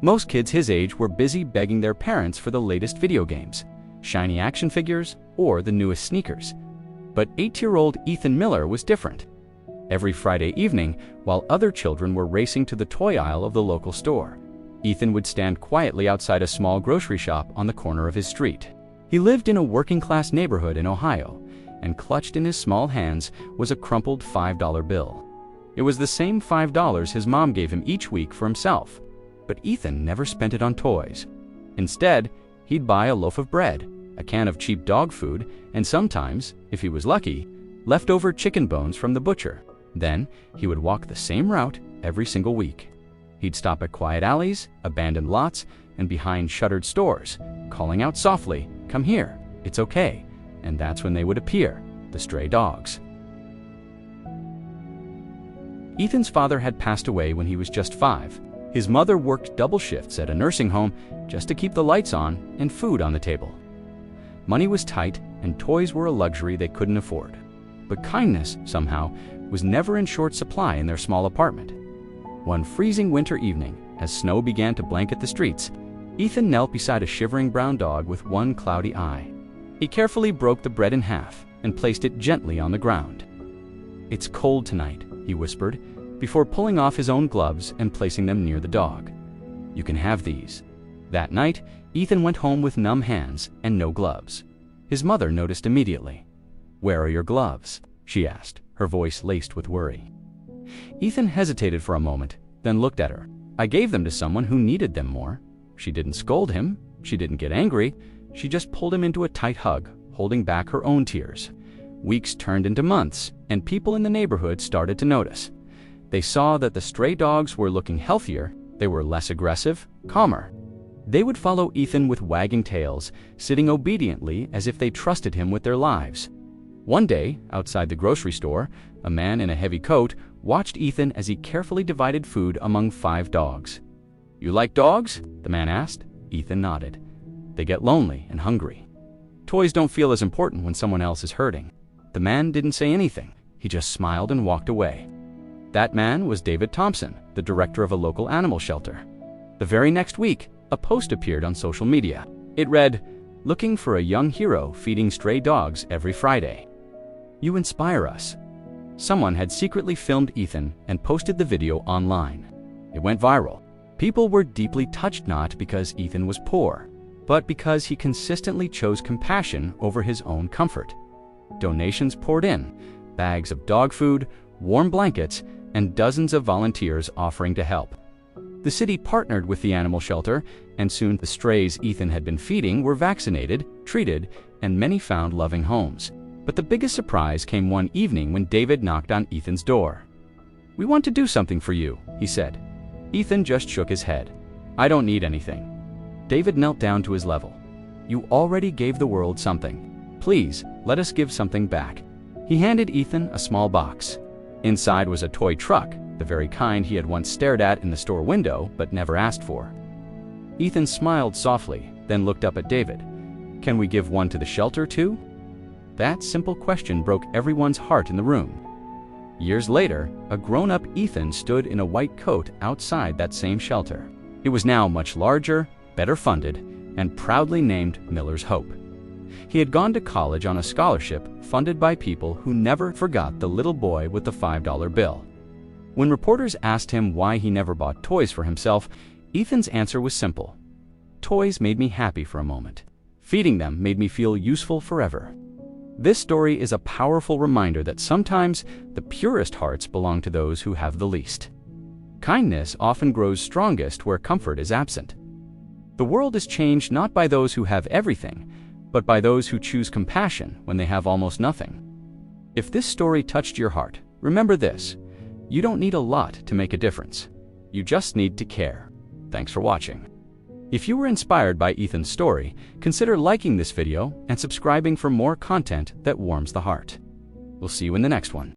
Most kids his age were busy begging their parents for the latest video games, shiny action figures, or the newest sneakers. But 8-year-old Ethan Miller was different. Every Friday evening, while other children were racing to the toy aisle of the local store, Ethan would stand quietly outside a small grocery shop on the corner of his street. He lived in a working-class neighborhood in Ohio, and clutched in his small hands was a crumpled $5 bill. It was the same $5 his mom gave him each week for himself, but Ethan never spent it on toys. Instead, he'd buy a loaf of bread, a can of cheap dog food, and sometimes, if he was lucky, leftover chicken bones from the butcher. Then, he would walk the same route every single week. He'd stop at quiet alleys, abandoned lots, and behind shuttered stores, calling out softly, "Come here, it's okay." And that's when they would appear, the stray dogs. Ethan's father had passed away when he was just 5. His mother worked double shifts at a nursing home just to keep the lights on and food on the table. Money was tight, and toys were a luxury they couldn't afford. But kindness, somehow, was never in short supply in their small apartment. One freezing winter evening, as snow began to blanket the streets, Ethan knelt beside a shivering brown dog with one cloudy eye. He carefully broke the bread in half and placed it gently on the ground. "It's cold tonight," he whispered, before pulling off his own gloves and placing them near the dog. "You can have these." That night, Ethan went home with numb hands and no gloves. His mother noticed immediately. "Where are your gloves?" she asked, her voice laced with worry. Ethan hesitated for a moment, then looked at her. "I gave them to someone who needed them more." She didn't scold him. She didn't get angry. She just pulled him into a tight hug, holding back her own tears. Weeks turned into months, and people in the neighborhood started to notice. They saw that the stray dogs were looking healthier, they were less aggressive, calmer. They would follow Ethan with wagging tails, sitting obediently as if they trusted him with their lives. One day, outside the grocery store, a man in a heavy coat watched Ethan as he carefully divided food among 5 dogs. "You like dogs?" the man asked. Ethan nodded. "They get lonely and hungry. Toys don't feel as important when someone else is hurting." The man didn't say anything. He just smiled and walked away. That man was David Thompson, the director of a local animal shelter. The very next week, a post appeared on social media. It read, "Looking for a young hero feeding stray dogs every Friday. You inspire us." Someone had secretly filmed Ethan and posted the video online. It went viral. People were deeply touched not because Ethan was poor, but because he consistently chose compassion over his own comfort. Donations poured in, bags of dog food, warm blankets, and dozens of volunteers offering to help. The city partnered with the animal shelter, and soon the strays Ethan had been feeding were vaccinated, treated, and many found loving homes. But the biggest surprise came one evening when David knocked on Ethan's door. "We want to do something for you," he said. Ethan just shook his head. "I don't need anything." David knelt down to his level. "You already gave the world something. Please, let us give something back." He handed Ethan a small box. Inside was a toy truck, the very kind he had once stared at in the store window but never asked for. Ethan smiled softly, then looked up at David. "Can we give one to the shelter too?" That simple question broke everyone's heart in the room. Years later, a grown-up Ethan stood in a white coat outside that same shelter. It was now much larger, better funded, and proudly named Miller's Hope. He had gone to college on a scholarship funded by people who never forgot the little boy with the $5 bill. When reporters asked him why he never bought toys for himself, Ethan's answer was simple. "Toys made me happy for a moment. Feeding them made me feel useful forever." This story is a powerful reminder that sometimes the purest hearts belong to those who have the least. Kindness often grows strongest where comfort is absent. The world is changed not by those who have everything, but by those who choose compassion when they have almost nothing. If this story touched your heart, remember this: you don't need a lot to make a difference. You just need to care. Thanks for watching. If you were inspired by Ethan's story, consider liking this video and subscribing for more content that warms the heart. We'll see you in the next one.